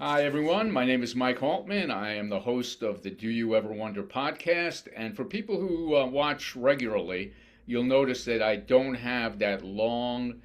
Hi, everyone. My name is Mike Haltman. I am the host of the Do You Ever Wonder podcast. And for people who watch regularly, you'll notice that I don't have that long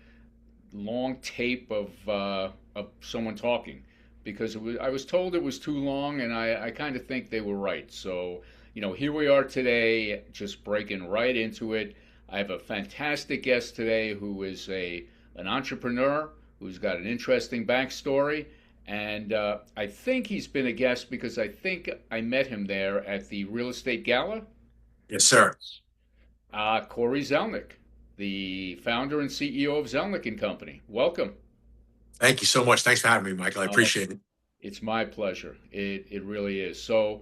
tape of someone talking because I was told it was too long, and I kind of think they were right. So, here we are today, just breaking right into it. I have a fantastic guest today who is an entrepreneur who's got an interesting backstory. And I think he's been a guest because I think I met him there at the real estate gala. Yes, sir. Cory Zelnik, the founder and CEO of Zelnik Company. Welcome. Thank you so much. Thanks for having me, Michael. I Uh, appreciate it. it's my pleasure. It really is. So,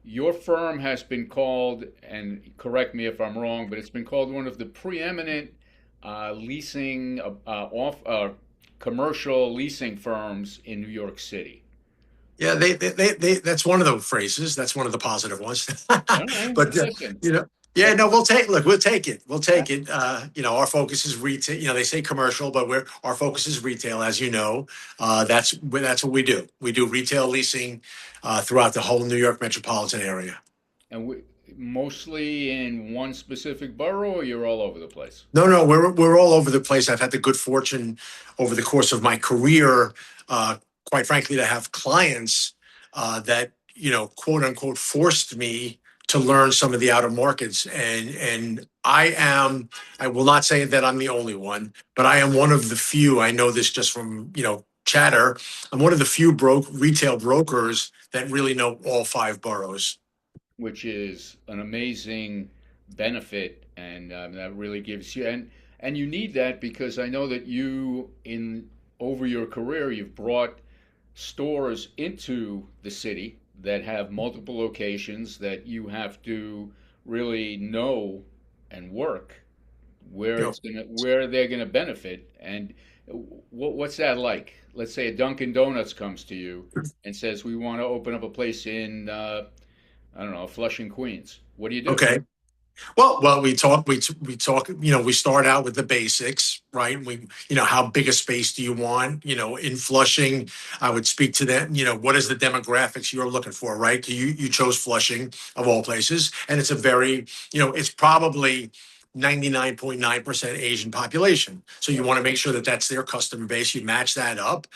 your firm has been called, and correct me if I'm wrong, but it's been called one of the preeminent leasing off commercial leasing firms in New York City. Yeah, that's one of the phrases. That's one of the positive ones. All right. But Listen, you know, yeah, no, we'll take it. We'll take it. Our focus is retail. They say commercial, but our focus is retail, as you know. That's what we do. We do retail leasing throughout the whole New York metropolitan area. and mostly in one specific borough, or you're all over the place? No, no, we're all over the place. I've had the good fortune over the course of my career, uh, quite frankly, to have clients that quote unquote, forced me to learn some of the outer markets. And I will not say that I'm the only one, but I am one of the few. I know this just from chatter. I'm one of the few retail brokers that really know all five boroughs. Which is an amazing benefit, and that really gives you and you need that because I know that you in over your career you've brought stores into the city that have multiple locations that you have to really know and work You know, where they're gonna benefit. And what's that like? Let's say a Dunkin Donuts comes to you and says we want to open up a place in I don't know, Flushing, Queens. What do you do? okay. Well, we talk, we start out with the basics, right? How big a space do you want? In Flushing, I would speak to them, what is the demographics you're looking for, right? You chose Flushing of all places, and it's a very, it's probably 99.9% Asian population. So you Right. want to make sure that that's their customer base. You match that up.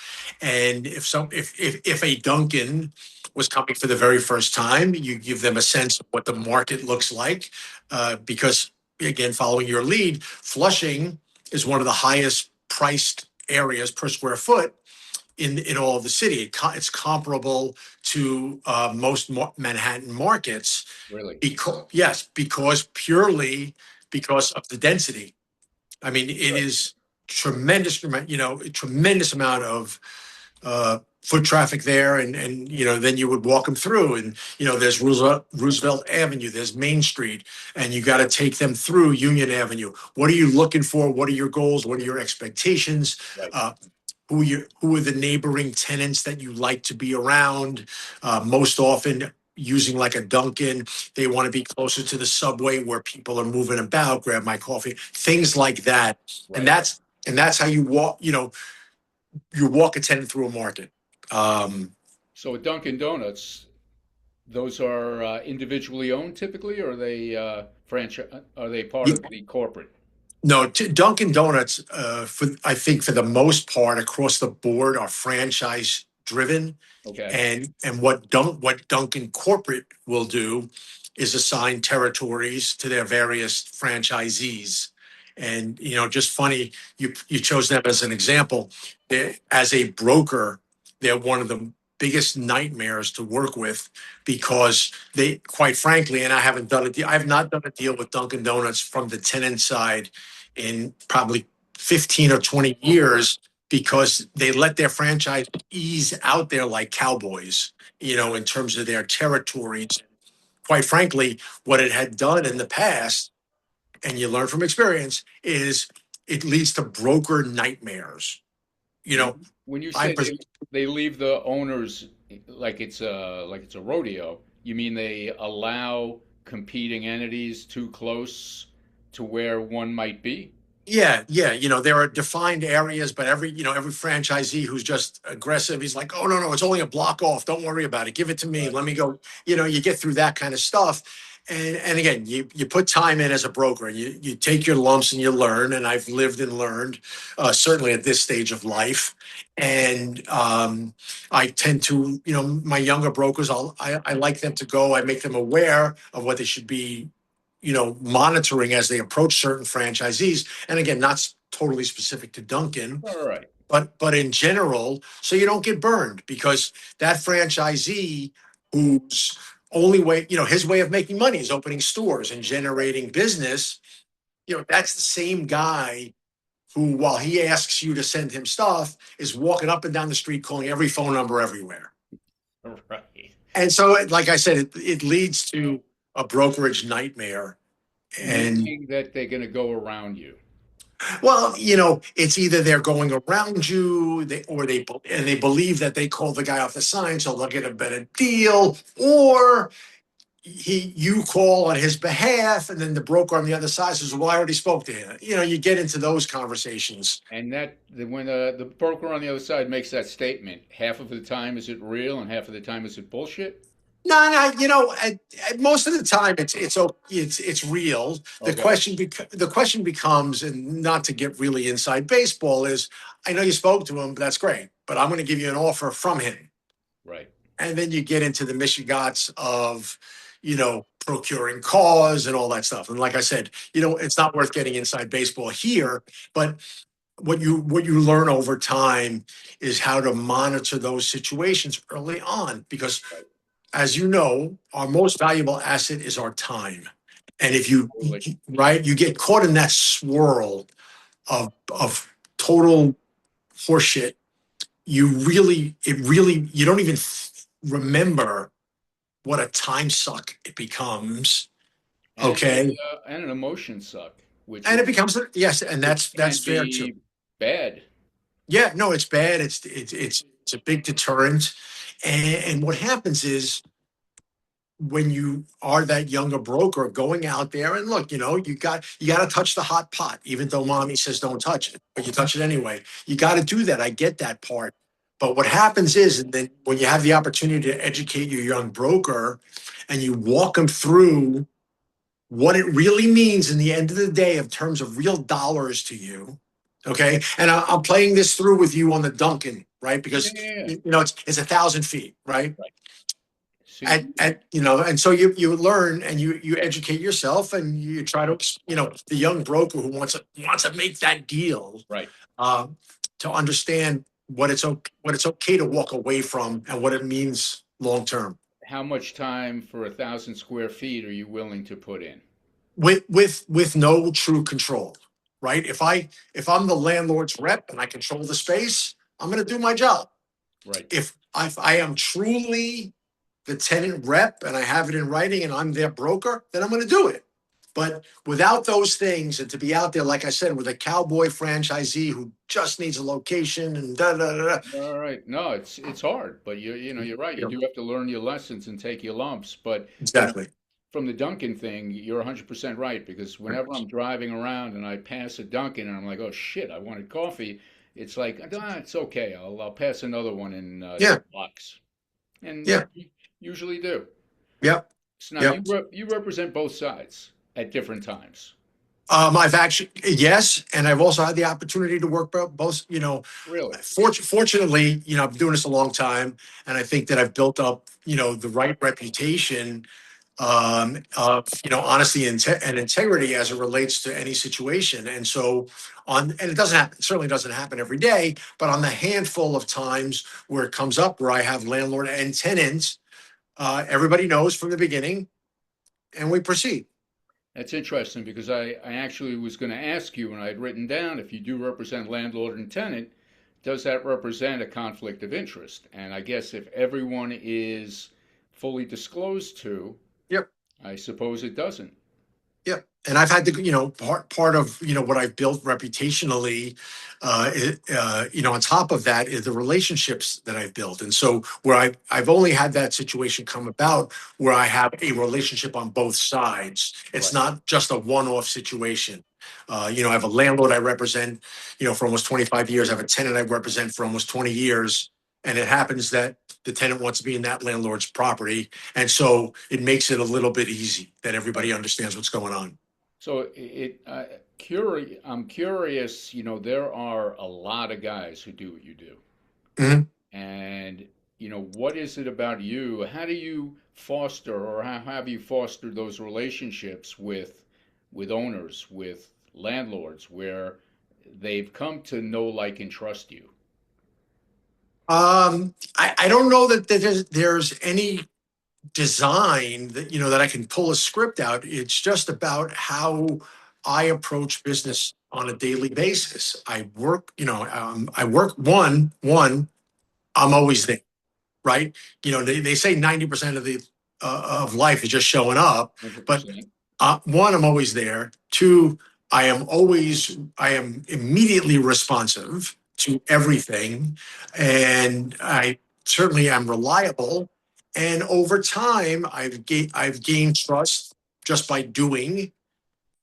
And if a Dunkin' was coming for the very first time, you give them a sense of what the market looks like because again, following your lead, Flushing is one of the highest priced areas per square foot in all of the city. It's comparable to most Manhattan markets. Really? Because yes, because of the density. I mean, it Right. is tremendous amount of foot traffic there, and then you would walk them through, and there's Roosevelt Avenue, there's Main Street, and you got to take them through Union Avenue. What are you looking for? What are your goals? What are your expectations? Right. Uh, who are the neighboring tenants that you like to be around? Most often, using like a Dunkin', they want to be closer to the subway where people are moving about. Grab my coffee, things like that, and Right. that's how you walk. You walk a tenant through a market. Um, So at Dunkin' Donuts, those are individually owned typically, or are they franchise? Are they part you, of the corporate? no, Dunkin' Donuts, I think for the most part across the board are franchise driven, Okay. and what Dunkin' corporate will do is assign territories to their various franchisees. And just funny, you chose them as an example. As a broker, they're one of the biggest nightmares to work with because they, quite frankly, and I have not done a deal with Dunkin' Donuts from the tenant side in probably 15 or 20 years because they let their franchisees out there like cowboys, in terms of their territories. Quite frankly, what it had done in the past, and you learn from experience, is it leads to broker nightmares. You When know, when you I say they leave the owners like it's a rodeo, you mean they allow competing entities too close to where one might be? Yeah, yeah. There are defined areas, but every franchisee who's just aggressive, he's like, oh, no, no, it's only a block off. Don't worry about it. Give it to me. Right. Let me go. You get through that kind of stuff. And again, you put time in as a broker, and you take your lumps and you learn. And I've lived and learned, certainly at this stage of life. And I tend to, my younger brokers, I like them to go. I make them aware of what they should be, monitoring as they approach certain franchisees. And again, not totally specific to Dunkin', All right. but in general, so you don't get burned, because that franchisee whose only way, his way of making money is opening stores and generating business. That's the same guy who, while he asks you to send him stuff, is walking up and down the street calling every phone number everywhere. Right. And so, like I said, it leads to a brokerage nightmare. And Meaning that they're going to go around you. well, it's either they're going around you, they believe that they called the guy off the sign, so they'll get a better deal, or you call on his behalf, and then the broker on the other side says, "Well, I already spoke to him." You get into those conversations. And when the broker on the other side makes that statement, half of the time is it real and half of the time is it bullshit? No, no, most of the time it's real. The Okay. question becomes, and not to get really inside baseball, is I know you spoke to him, but that's great, but I'm going to give you an offer from him. Right. And then you get into the Michigats of, procuring cause and all that stuff. And like I said, it's not worth getting inside baseball here, but what you learn over time is how to monitor those situations early on, because Right. as you know, our most valuable asset is our time. And if Totally. right, you get caught in that swirl of total horseshit, you don't even remember what a time suck it becomes. Okay. And an emotion suck, which And is it becomes, yes, and which that's can fair too. be bad. Yeah, no, it's bad. It's a big deterrent. And what happens is, when you are that younger broker going out there, and look, you got to touch the hot pot, even though mommy says don't touch it, but you touch it anyway. You got to do that. I get that part. But what happens is, and then when you have the opportunity to educate your young broker, and you walk them through what it really means in the end of the day in terms of real dollars to you. Okay. And I'm playing this through with you on the Dunkin', right? Yeah, Because, yeah, yeah. it's 1,000 feet, right? Right. So And so you learn, and you educate yourself, and you try to, the young broker who wants to make that deal, right. uh, to understand what it's okay to walk away from, and what it means long term, How much time for 1,000 square feet are you willing to put in? with no true control, right? If I'm the landlord's rep and I control the space, I'm going to do my job. Right. If I am truly the tenant rep and I have it in writing and I'm their broker, then I'm going to do it. But without those things, and to be out there, like I said, with a cowboy franchisee who just needs a location and da da da, da, All right. No, it's hard, but you're right. You do have to learn your lessons and take your lumps. But exactly. from the Dunkin' thing, you're 100% right, because whenever I'm driving around and I pass a Dunkin' and I'm like, oh shit, I wanted coffee, it's like, ah, it's okay. I'll pass another one in Yeah, 2 blocks, and yeah, usually do. yeah, So now yeah. you represent both sides at different times. I've actually, yes, and I've also had the opportunity to work both. Really? Fortunately, I've been doing this a long time, and I think that I've built up, the right reputation, of, honesty and integrity as it relates to any situation. And so, and it doesn't happen, it certainly doesn't happen every day, but on the handful of times where it comes up, where I have landlord and tenants, everybody knows from the beginning, and we proceed. That's interesting, because I actually was going to ask you, and I had written down, if you do represent landlord and tenant, does that represent a conflict of interest? And I guess if everyone is fully disclosed to, Yep. I suppose it doesn't. Yeah, and I've had to, part of, what I've built reputationally, on top of that is the relationships that I've built. And so, where I've only had that situation come about where I have a relationship on both sides. It's Right. not just a one-off situation. I have a landlord I represent, for almost 25 years. I have a tenant I represent for almost 20 years. And it happens that the tenant wants to be in that landlord's property. And so it makes it a little bit easy that everybody understands what's going on. So I'm curious, there are a lot of guys who do what you do. Mhm. And, what is it about you? How do you foster or how have you fostered those relationships with owners, with landlords where they've come to know, like, and trust you? I don't know that there's any design that I can pull a script out. It's just about how I approach business on a daily basis. I work one. I'm always there, right? They say 90% of life is just showing up, but 100%. one, I'm always there. Two, I am immediately responsive to everything. And I certainly am reliable. And over time, I've gained trust just by doing.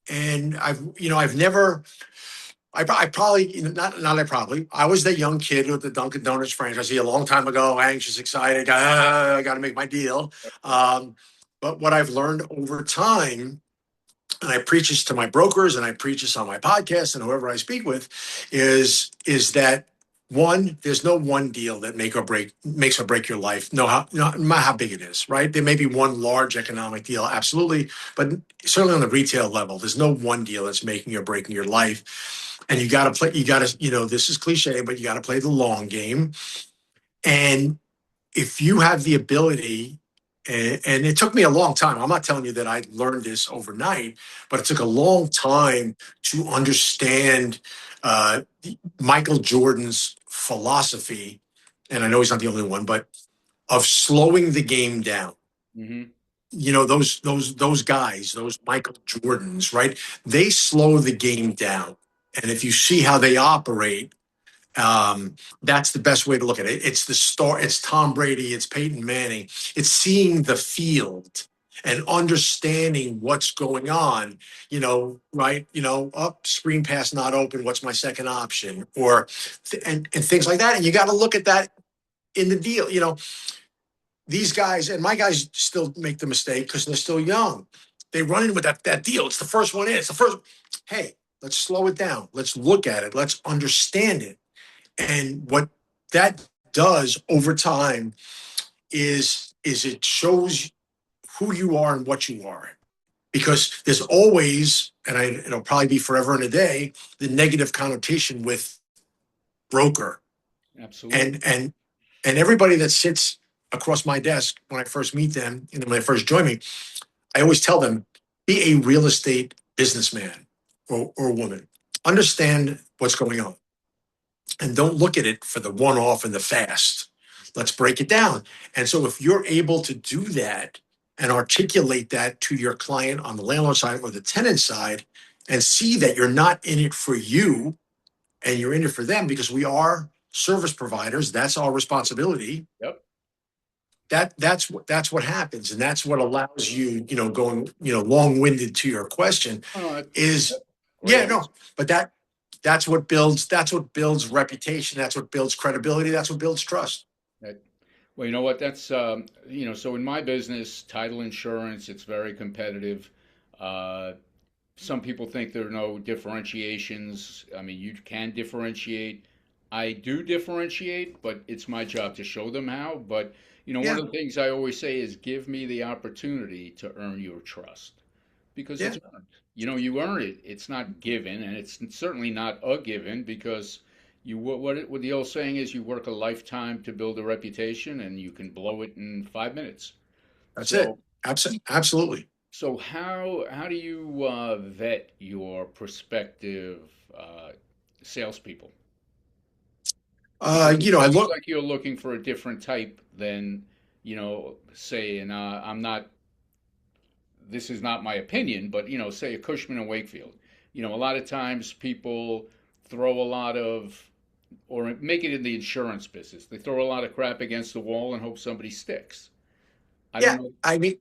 And I've never, I probably, not I probably, I was the young kid with the Dunkin Donuts franchise a long time ago, anxious, excited, I got to make my deal. Um, but what I've learned over time, and I preach this to my brokers and I preach this on my podcast and whoever I speak with, is that one, there's no one deal that makes or break your life. No matter how big it is, right? There may be one large economic deal, absolutely, but certainly on the retail level, there's no one deal that's making or breaking your life. And you got to play. You got to, this is cliche, but you got to play the long game. And if you have the ability, and it took me a long time. I'm not telling you that I learned this overnight, but it took a long time to understand uh, Michael Jordan's philosophy. And I know he's not the only one, but of slowing the game down. Hmm. Those guys, those Michael Jordans, right? They slow the game down. And if you see how they operate, that's the best way to look at it. It's the star. It's Tom Brady. It's Peyton Manning. It's seeing the field and understanding what's going on. Right? Up screen pass not open. What's my second option? Or and things like that. And you got to look at that in the deal. These guys and my guys still make the mistake because they're still young. They run in with that deal. It's the first one in. It's the first. Hey, let's slow it down. Let's look at it. Let's understand it. And what that does over time is it shows who you are and what you are. Because there's always, and it'll probably be forever and a day, the negative connotation with broker. Absolutely. And everybody that sits across my desk when I first meet them and when they first join me, I always tell them, be a real estate businessman or woman. Understand what's going on. And don't look at it for the one off and the fast. Let's break it down. And so if you're able to do that and articulate that to your client on the landlord side or the tenant side and see that you're not in it for you and you're in it for them because we are service providers, that's our responsibility. Yep. That's what happens. And that's what allows you, going, long-winded to your question Oh, no, is great yeah, answer. no, but that's what builds reputation, that's what builds credibility, that's what builds trust. That, well, you know what? That's so in my business, title insurance, it's very competitive. Uh, some people think there are no differentiations. I mean, you can differentiate. I do differentiate, but it's my job to show them how. But, one Yeah, of the things I always say is give me the opportunity to earn your trust because yeah, it's earned. You earn it. It's not given, and it's certainly not a given because what the old saying is you work a lifetime to build a reputation and you can blow it in 5 minutes. that's it. So Absolutely. so how do you vet your prospective salespeople? Because it I sounds look. like you're looking for a different type than, say, and I'm not. This is not my opinion, but say a Cushman and Wakefield. A lot of times people throw a lot of, or make it in the insurance business. They throw a lot of crap against the wall and hope somebody sticks. I don't Yeah, know. I mean,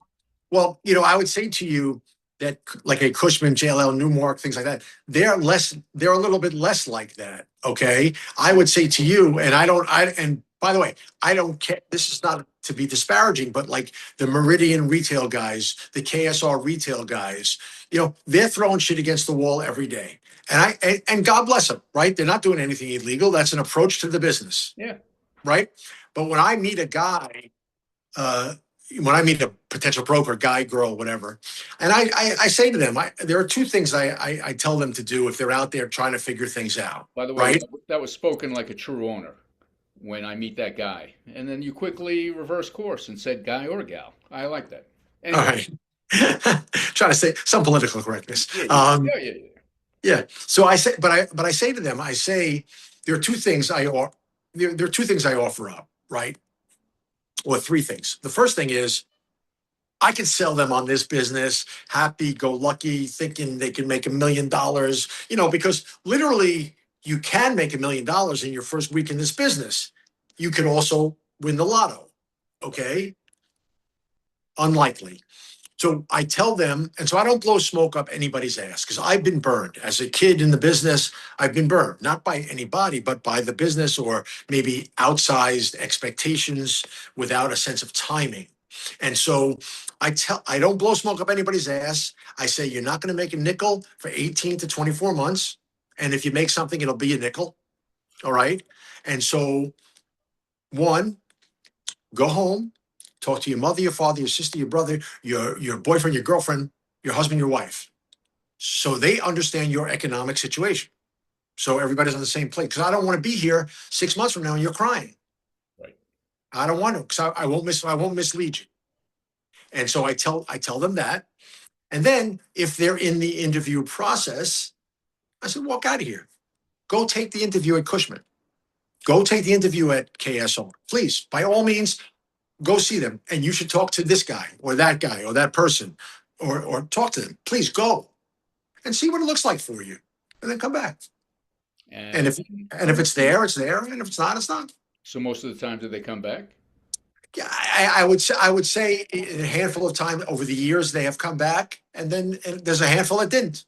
well, I would say to you, that like a Cushman, JLL, Newmark, things like that, they're a little bit less like that. Okay. I would say to you, and by the way, I don't care. This is not to be disparaging, but like the Meridian retail guys, the KSR retail guys, they're throwing shit against the wall every day. And God bless them, right? They're not doing anything illegal. That's an approach to the business, Yeah. right? But when I meet a guy, uh, when I meet a potential broker, guy, girl, whatever, and I say to them, there are two things I tell them to do if they're out there trying to figure things out, By the way, right? that was spoken like a true owner when I meet that guy. And then you quickly reverse course and said guy or gal. I like that. All Anyway, right. Trying to say some political correctness. yeah, yeah. Yeah. So I say to them, I say there are two things there are two things I offer up, right? Or three things. The first thing is I can sell them on this business, happy go lucky, thinking they can make $1 million, because literally you can make $1 million in your first week in this business. You could also win the lotto. Okay. Unlikely. So I tell them, and so I don't blow smoke up anybody's ass because I've been burned as a kid in the business. I've been burned, not by anybody, but by the business or maybe outsized expectations without a sense of timing. And so I don't blow smoke up anybody's ass. I say, you're not going to make a nickel for 18 to 24 months. And if you make something, it'll be a nickel. All right. And so, one, go home, talk to your mother, your father, your sister, your brother, your boyfriend, your girlfriend, your husband, your wife, so they understand your economic situation. So everybody's on the same plate. Because I don't want to be here 6 months from now and you're crying. Right. I don't want to, because I won't mislead you. And so I tell them that. And then if they're in the interview process, I said, walk out of here. Go take the interview at Cushman. Go take the interview at KSR. Please, by all means, go see them. And you should talk to this guy or that person or talk to them. Please go and see what it looks like for you. And then come back. And And if it's there, it's there. And if it's not, it's not. so most of the time, do they come back? Yeah, I would say in a handful of times over the years they have come back, and then there's a handful that didn't.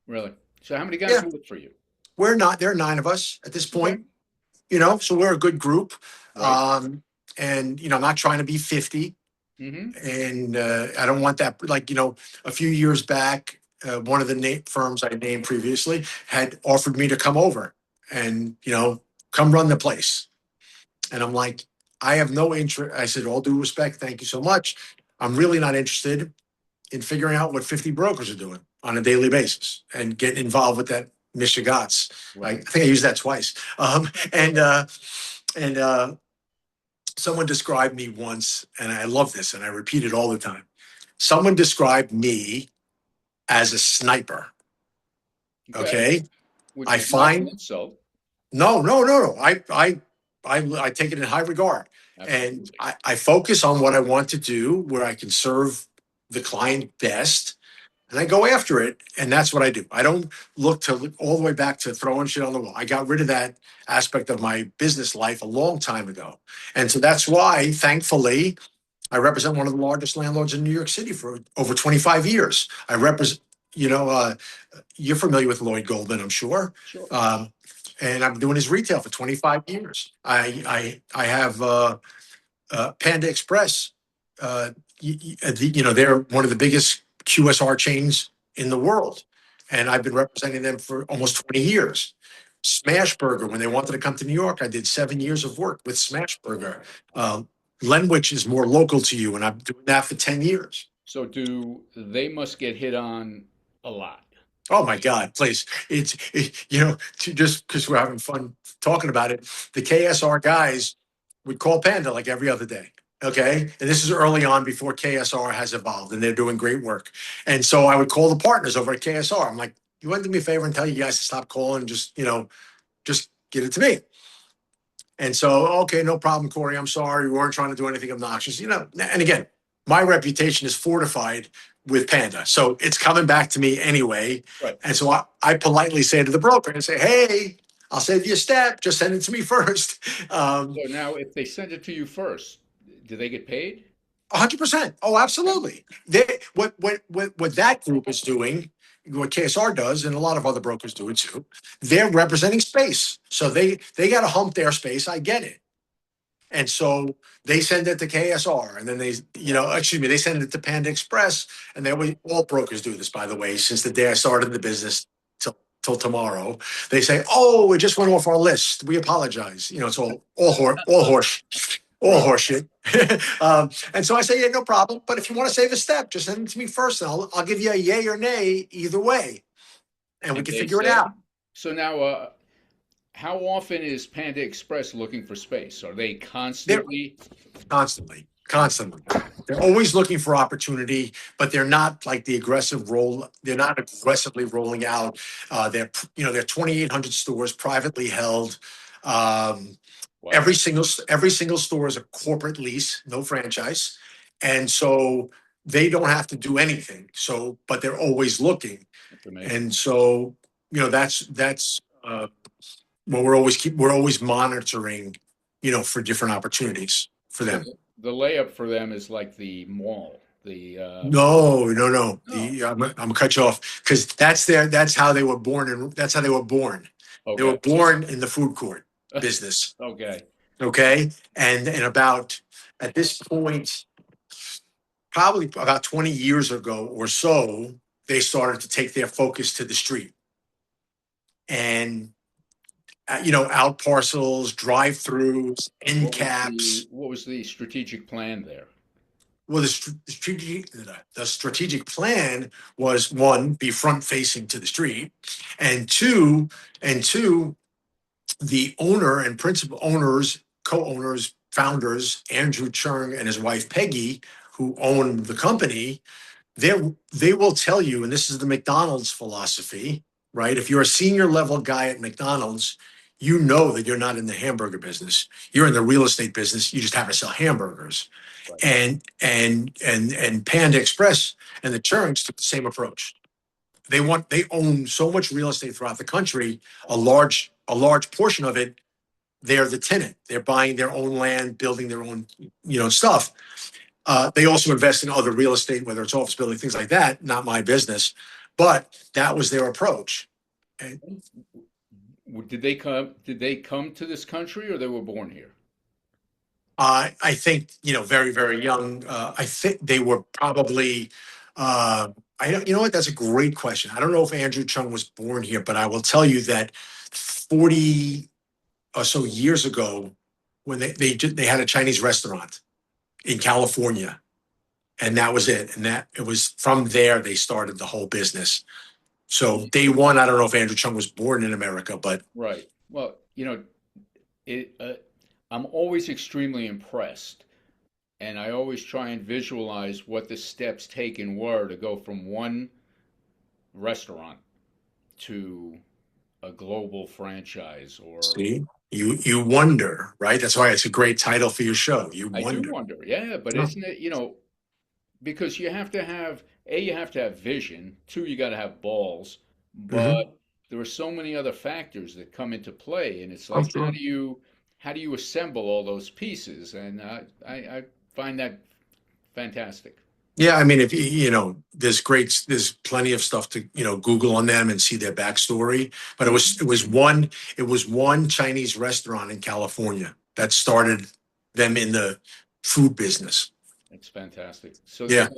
Really? So how many guys Yeah, work for you? there are 9 of us at this Okay. point, so we're a good group. Right. And I'm not trying to be 50. Mm-hmm. And I don't want that. Like, a few years back, one of the firms I named previously had offered me to come over and, come run the place. And I'm like, I have no interest. I said, all due respect, thank you so much. I'm really not interested in figuring out what 50 brokers are doing on a daily basis and getting involved with that Michigats. Right. I think I used that twice. And someone described me once, and I love this, and I repeat it all the time. Someone described me as a sniper. Okay. Which I is not an find insult. no. I take it in high regard. And Absolutely. I focus on what I want to do, where I can serve the client best, and I go after it. And that's what I do. I don't look all the way back to throwing shit on the wall. I got rid of that aspect of my business life a long time ago. And so that's why, thankfully, I represent one of the largest landlords in New York City for over 25 years. I represent, you're familiar with Lloyd Goldman, I'm sure. Sure. And I'm doing his retail for 25 years. I have Panda Express. They're one of the biggest QSR chains in the world, and I've been representing them for almost 20 years. Smashburger, when they wanted to come to New York, I did 7 years of work with Smashburger. Lenwich is more local to you, and I'm doing that for 10 years. So they must get hit on a lot. Oh my God, please. Just because we're having fun talking about it, the KSR guys would call Panda like every other day. Okay. And this is early on before KSR has evolved, and they're doing great work. And so I would call the partners over at KSR. I'm like, you want to do me a favor and tell you guys to stop calling and just get it to me. And so, okay, no problem, Cory. I'm sorry. We weren't trying to do anything obnoxious. And again, my reputation is fortified with Panda. So it's coming back to me anyway. Right. And so I politely say to the broker and say, hey, I'll save you a step. Just send it to me first. So now, if they send it to you first, do they get paid? 100%. Oh, Yeah. absolutely. What that group is doing, what KSR does, and a lot of other brokers do it too. They're representing space, so they got to hump their space. I get it, and so they send it to KSR, and then Right. excuse me, they send it to Panda Express, and then all brokers do this, by the way, since the day I started the business till tomorrow. They say, "Oh, it just went off our list. We apologize." It's all Right. horseshit. And so I say, yeah, no problem. But if you want to save a step, just send it to me first, and I'll give you a yay or nay either way, and we And can they figure it say, out. so now, how often is Panda Express looking for space? Are they They're constantly? constantly. They're always looking for opportunity, but they're not like the aggressive roll. They're not aggressively rolling out. They're 2,800 stores, privately held. Um, Wow, every single store is a corporate lease, no franchise, and so they don't have to do anything. So, but they're always looking, that's amazing. and so that's what we're always monitoring, for different opportunities for So them. the layup for them is like the mall. No, no, no. No. I'm gonna cut you off because that's how they were born, and that's how they were born. They Okay. were born in the food court business. Okay. Okay, and about at this point, probably about 20 years ago or so, they started to take their focus to the street and out parcels, drive-throughs, And end caps. what was the strategic plan there? Well, the strategic plan was, one, be front facing to the street, and two, the owner and principal owners, co-owners, founders, Andrew Chung and his wife Peggy, who own the company, they will tell you, and this is the McDonald's philosophy, right? If you're a senior level guy at McDonald's, you know that you're not in the hamburger business. You're in the real estate business. You just happen to sell hamburgers. Right. And Panda Express and the Churns took the same approach. They own so much real estate throughout the country, a large portion of it, they're the tenant. They're buying their own land, building their own, stuff. They also invest in other real estate, whether it's office building, things like that. Not my business, but that was their approach. And Did they come to this country or they were born here? I think, very, very young. I think they were probably. Uh, I don't. You know what? That's a great question. I don't know if Andrew Chung was born here, but I will tell you that 40 or so years ago, when they had a Chinese restaurant in California, and that was it. And that it was from there they started the whole business. So day one, I don't know if Andrew Chung was born in America, but Right. Well, it. I'm always extremely impressed, and I always try and visualize what the steps taken were to go from one restaurant to a global franchise. Or see, you wonder, right? That's why it's a great title for your show. You I do wonder. wonder, yeah, but isn't it, because you have to have you have to have vision. Two, you got to have balls. Mm-hmm. But there are so many other factors that come into play, and it's I'm like, sure. how do you assemble all those pieces? And I find that fantastic. Yeah, I mean, if there's plenty of stuff to Google on them and see their backstory. But it was Mhm. it was one it was one Chinese restaurant in California that started them in the food business. It's fantastic. So Yeah.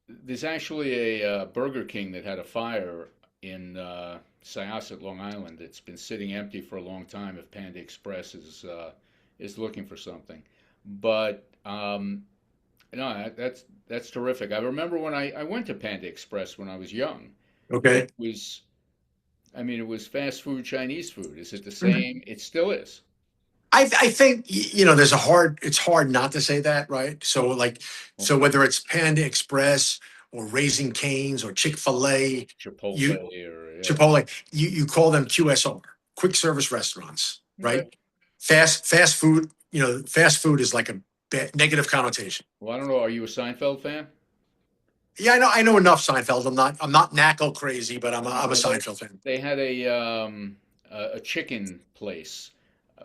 there's actually a Burger King that had a fire in Syosset, Long Island. It's been sitting empty for a long time. If Panda Express is looking for something, but no, that's terrific. I remember when I went to Panda Express when I was young. Okay. It was, I mean, it was fast food, Chinese food. Is it the same? It still is. I think it's hard not to say that, right? So Okay. whether it's Panda Express or Raising Cane's or Chick-fil-A, Chipotle you or yeah. Chipotle, you call them QSR, quick service restaurants, Okay. right? Fast food, fast food is like a negative connotation. Well, I don't know. Are you a Seinfeld fan? Yeah, I know enough Seinfeld. I'm not knackle crazy, but I'm a Well, Seinfeld fan. they had a chicken place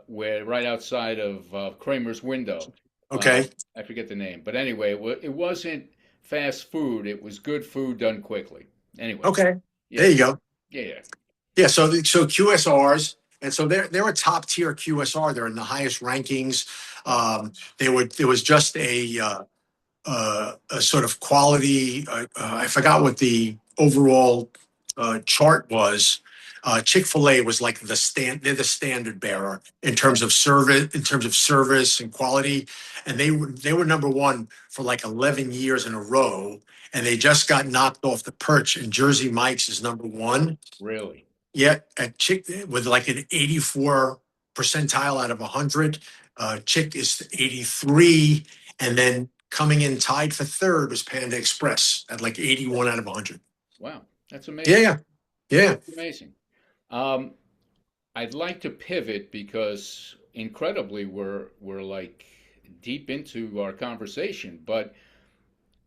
where right outside of Kramer's window. Uh, Okay. I forget the name, but anyway, it wasn't fast food. It was good food done quickly. Anyway, Okay. yeah, There you go. yeah, yeah. Yeah. So QSRs, and so they're a top tier QSR. They're in the highest rankings. Wow, There was just a sort of quality. I forgot what the overall chart was. Chick-fil-A was like they're the standard bearer in terms of service and quality, and they were number one for like 11 years in a row, and they just got knocked off the perch. And Jersey Mike's is number one. really? Yet at Chick with like an 84 percentile out of 100, Chick is 83, and then coming in tied for third was Panda Express at like 81 out of 100. Wow, that's Yeah, amazing. yeah, yeah. That's amazing. Um, I'd like to pivot because incredibly we're like deep into our conversation, but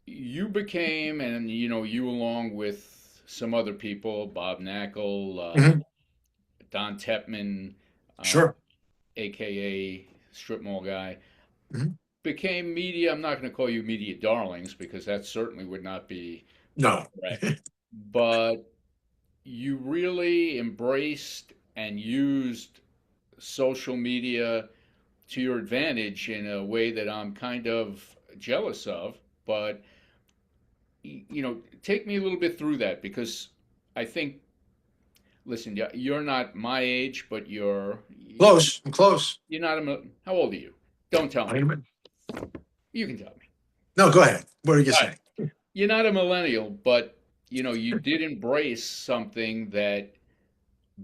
you became, and you along with some other people, Bob Knackel, Mhm. Don Tepman, uh, Sure. aka Strip Mall guy, Mhm. became media. I'm not going to call you media darlings because that certainly would not be No. correct. But you really embraced and used social media to your advantage in a way that I'm kind of jealous of. But take me a little bit through that because I think, listen, you're not my age, but Close. I'm close. you're not how old are you? Don't tell I me. mean, You can tell me. no, go ahead. What did you All right. say? You're not a millennial, but you did embrace something that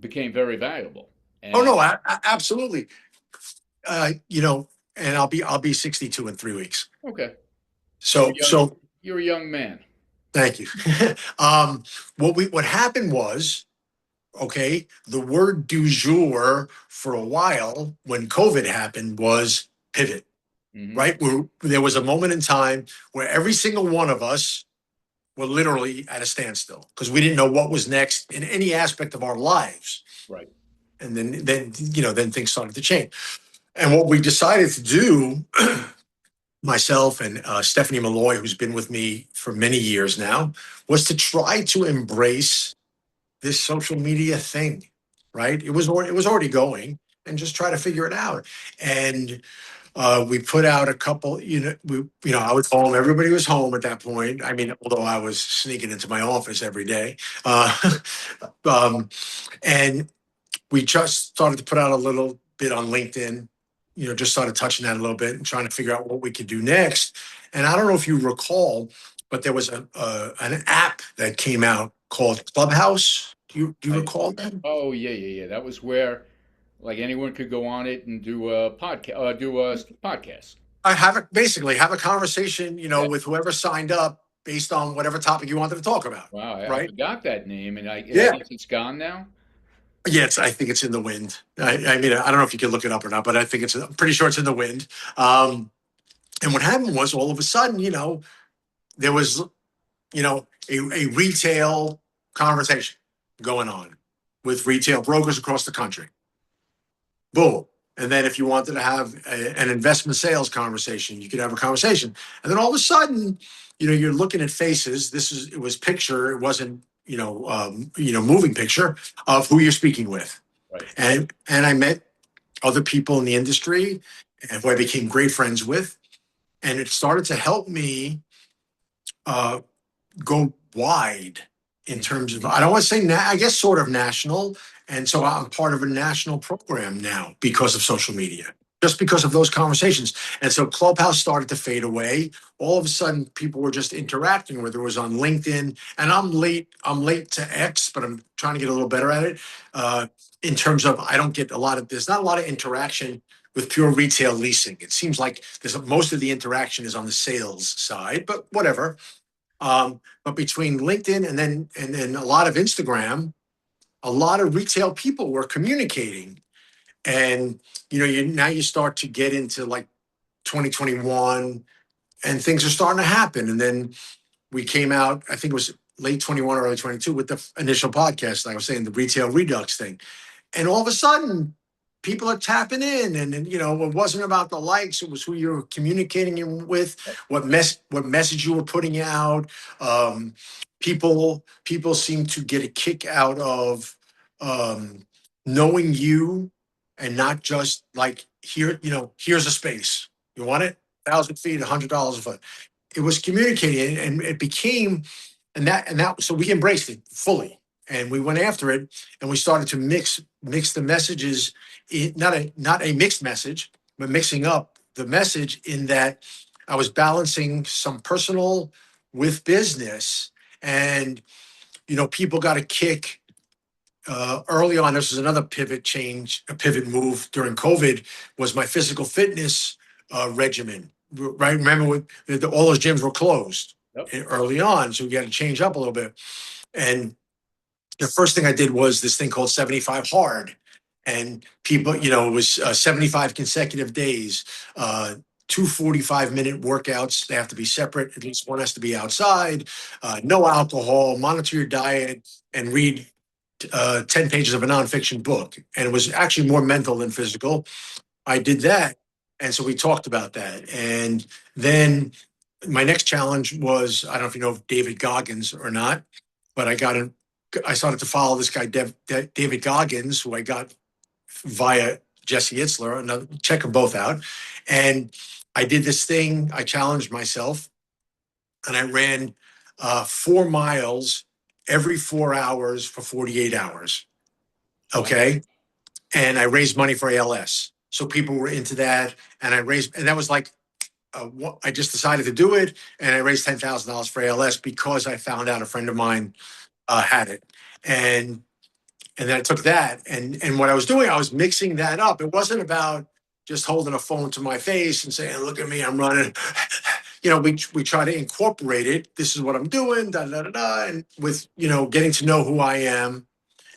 became very valuable. Oh And no, absolutely. And I'll be 62 in 3 weeks. okay, you're So young. so You're a young man. thank you. um, what happened was, okay, the word du jour for a while when COVID happened was pivot, Hmm. right? Where there was a moment in time where every single one of us were literally at a standstill because we didn't know what was next in any aspect of our lives. Right. And then things started to change. And what we decided to do, myself and Stephanie Malloy, who's been with me for many years now, was to try to embrace this social media thing, right? It was already going, and just try to figure it out. And we put out a couple. I was home. Everybody was home at that point. I mean, although I was sneaking into my office every day, uh, um, and we just started to put out a little bit on LinkedIn. Just started touching that a little bit and trying to figure out what we could do next. And I don't know if you recall, but there was an app that came out called Clubhouse. Do you I, recall that? oh yeah, yeah, yeah. That was where like anyone could go on it and do a podcast. Do a podcast. I basically have a conversation, Yeah. with whoever signed up based on whatever topic you wanted to talk about. Wow, I Right? forgot that name, and I Yeah. guess it's gone now. Yeah, I think it's in the wind. I mean, I don't know if you can look it up or not, but I think I'm pretty sure it's in the wind. And what happened was all of a sudden, there was, a retail conversation going on with retail brokers across the country. Boom. And then if you wanted to have an investment sales conversation, you could have a conversation. And then all of a sudden, you're looking at faces. It was picture. It wasn't, moving picture of who you're speaking with. Right. And I met other people in the industry and who I became great friends with. And it started to help me uh, go wide in Mhm. terms of, I don't want to say, I guess sort of national. And so I'm part of a national program now because of social media, just because of those conversations. And so Clubhouse started to fade away. All of a sudden, people were just interacting, whether it was on LinkedIn. And I'm late to X, but I'm trying to get a little better at it. In terms of, I don't get there's not a lot of interaction with pure retail leasing. It seems like most of the interaction is on the sales side, but whatever. But between LinkedIn and then a lot of Instagram, a lot of retail people were communicating. And you start to get into like 2021, and things are starting to happen. And then we came out, I think it was late 21, early 22, with the initial podcast, like I was saying, the retail redux thing. And all of a sudden, people are tapping in, and you know, it wasn't about the likes, it was who you were communicating with, what message you were putting out. People seem to get a kick out of knowing you, and not just like, here, you know, here's a space, you want it, 1,000 feet, $100 a foot. It was communicating, and it became, and that so we embraced it fully, and we went after it, and we started to mix the messages, not a mixed message, but mixing up the message, in that I was balancing some personal with business. And you know, people got a kick early on. This is another a pivot move during COVID, was my physical fitness regimen. Right, remember all those gyms were closed Yep. early on, so we got to change up a little bit. And the first thing I did was this thing called 75 hard. And people, you know, it was 75 consecutive days, two 45-minute workouts. They have to be separate. At least one has to be outside, no alcohol, monitor your diet, and read 10 pages of a nonfiction book. And it was actually more mental than physical. I did that. And so we talked about that. And then my next challenge was, I don't know if you know David Goggins or not, but I started to follow this guy, David Goggins, who I got via Jesse Itzler. Check them both out. And I did this thing. I challenged myself, and I ran 4 miles every 4 hours for 48 hours. Okay. And I raised money for ALS. So people were into that. And that was like, I just decided to do it. And I raised $10,000 for ALS because I found out a friend of mine had it. And then I took that, and what I was doing, I was mixing that up. It wasn't about just holding a phone to my face and saying, "Look at me, I'm running." You know, we try to incorporate it. This is what I'm doing, da da da da, and with, you know, getting to know who I am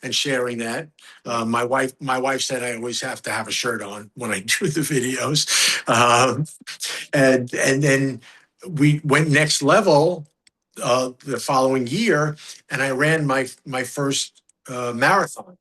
and sharing that. My wife said I always have to have a shirt on when I do the videos, and then we went next level the following year, and I ran my first marathon.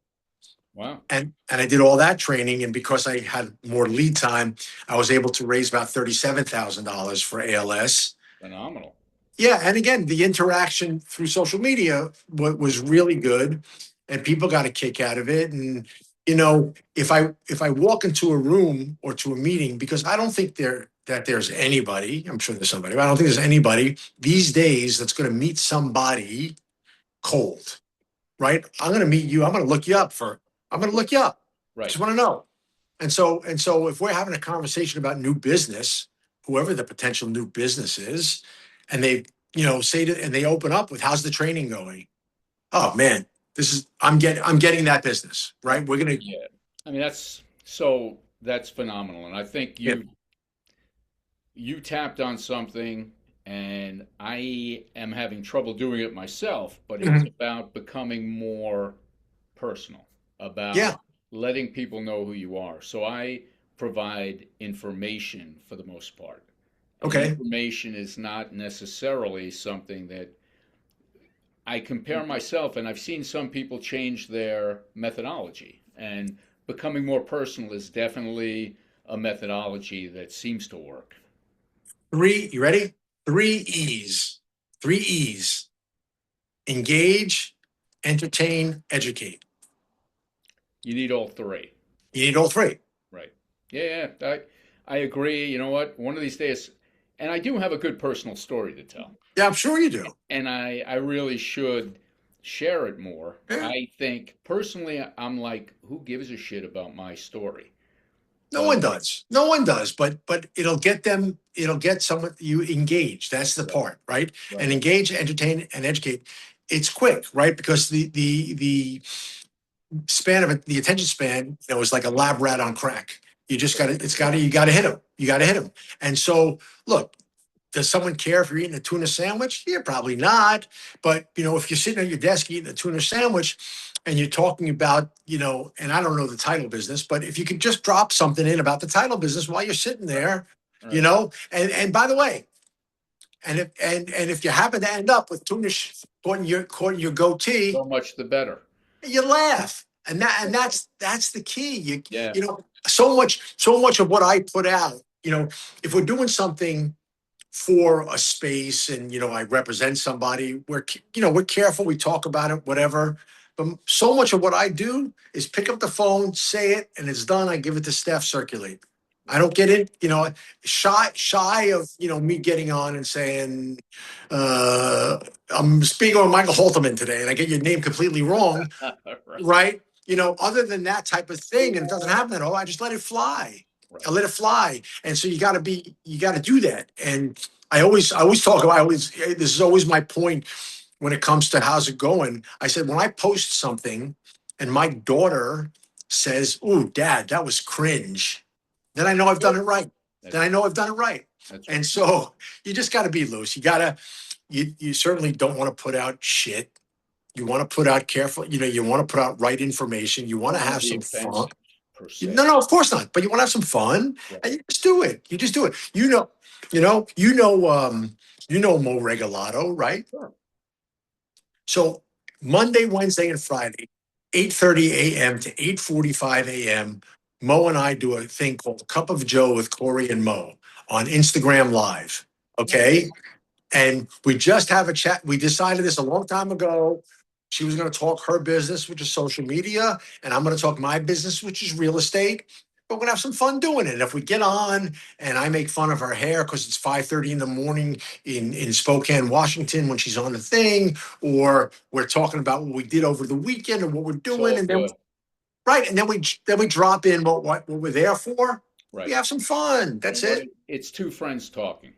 Wow. And I did all that training, and because I had more lead time, I was able to raise about $37,000 for ALS. Phenomenal. Yeah, and again, the interaction through social media was really good, and people got a kick out of it. And you know, if I walk into a room or to a meeting, because I don't think there's anybody, I'm sure there's somebody, but I don't think there's anybody these days that's going to meet somebody cold, right? I'm going to meet you. I'm going to look you up. Right. Just want to know. And so if we're having a conversation about new business, whoever the potential new business is, and they, you know, and they open up with, "How's the training going?" Oh man, I'm getting that business, right? We're going to, Yeah. I mean, that's phenomenal. And I think yeah. you tapped on something, and I am having trouble doing it myself, but it's Mhm. about becoming more personal, about Yeah. letting people know who you are. So I provide information for the most part. And the Okay. information is not necessarily something that I compare myself, and I've seen some people change their methodology. And becoming more personal is definitely a methodology that seems to work. You ready? Three E's. Three E's. Engage, entertain, educate. You need all three. You need all three. Right. Yeah, yeah. I agree. You know what? One of these days, and I do have a good personal story to tell. Yeah, I'm sure you do. And I really should share it more. Yeah. I think personally, I'm like, who gives a shit about my story? No But one does. No one does. But it'll get them. It'll get someone you engage. That's the right, part, right? And right, engage, entertain, and educate. It's quick, right? Because the span of it, the attention span, you know, is like a lab rat on crack. You just got to. It's got to. You got to hit them. You got to hit them. And so, look, does someone care if you're eating a tuna sandwich? Yeah, probably not. But you know, if you're sitting at your desk eating a tuna sandwich and you're talking about, you know, and I don't know the title business, but if you could just drop something in about the title business while you're sitting right, there, you right. know, and by the way, and if you happen to end up with tuna caught in your goatee, So much the better. you laugh. And that's the key. Yeah. You know, so much of what I put out, if we're doing something for a space and I represent somebody, we're careful, we talk about it, whatever. But so much of what I do is pick up the phone, say it, and it's done. I give it to staff, circulate. I don't get it, shy of me getting on and saying, I'm speaking with Michael Haltman today, and I get your name completely wrong, Right. right? Other than that type of thing, and it doesn't happen at all, I just let it fly. Right. I let it fly. And so you got to do that. And I always talk about, this is always my point when it comes to how's it going. I said, when I post something and my daughter says, "Ooh, Dad, that was cringe," then I know I've done it right. Then I know I've done it right. That's And right. so you just got to be loose. You certainly don't want to put out shit. You want to put out careful, you want to put out right information. You want Don't to want to have be some fun. offensive per No, se. no, of course not. But you want to have some fun, Right. and you just do it. You just do it. Mo Regalato, right? Sure. So Monday, Wednesday, and Friday, 8:30 a.m. to 8:45 a.m. Mo and I do a thing called Cup of Joe with Cory and Mo on Instagram Live. Okay. Nice. And we just have a chat. We decided this a long time ago. She was going to talk her business, which is social media, and I'm going to talk my business, which is real estate. But we're going to have some fun doing it. And if we get on and I make fun of her hair because it's 5:30 in the morning in Spokane, Washington, when she's on the thing, or we're talking about what we did over the weekend and what we're It's doing, all and then good. right, and then we drop in what we're there for. We Right. have some fun. You That's know what? it. It's two friends talking.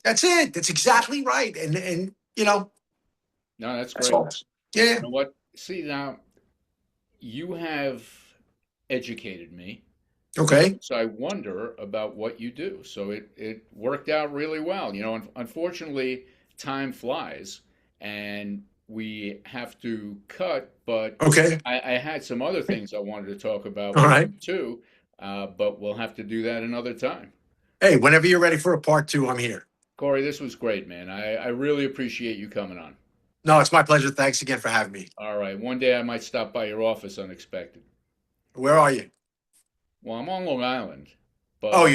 That's it. That's exactly right. And No, that's that's great. all. Yeah. You know what? See, now you have educated me. Okay. So I wonder about what you do. So it worked out really well. Unfortunately, time flies and we have to cut, but Okay. I had some other things I wanted to talk about All with right. you too, but we'll have to do that another time. Hey, whenever you're ready for a part two, I'm here. Corey, this was great, man. I really appreciate you coming on. No, it's my pleasure. Thanks again for having me. All right, one day I might stop by your office unexpected. Where are you? Well, I'm on Long Island, Oh, but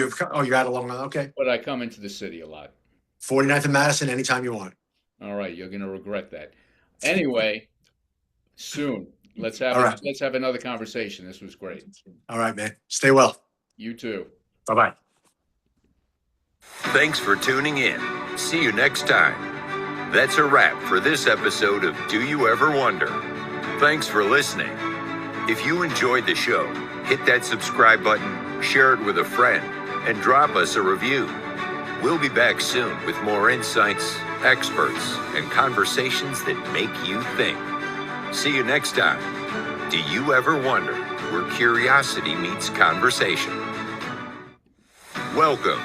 you're out of Long Island. Okay. but I come into the city a lot. 49th and Madison, anytime you want. All right, you're gonna regret that. Anyway, soon. All right. Let's have another conversation. This was great. All right, man. Stay well. You too. Bye bye. Thanks for tuning in. See you next time. That's a wrap for this episode of Do You Ever Wonder? Thanks for listening. If you enjoyed the show, hit that subscribe button, share it with a friend, and drop us a review. We'll be back soon with more insights, experts, and conversations that make you think. See you next time. Do you ever wonder where curiosity meets conversation? Welcome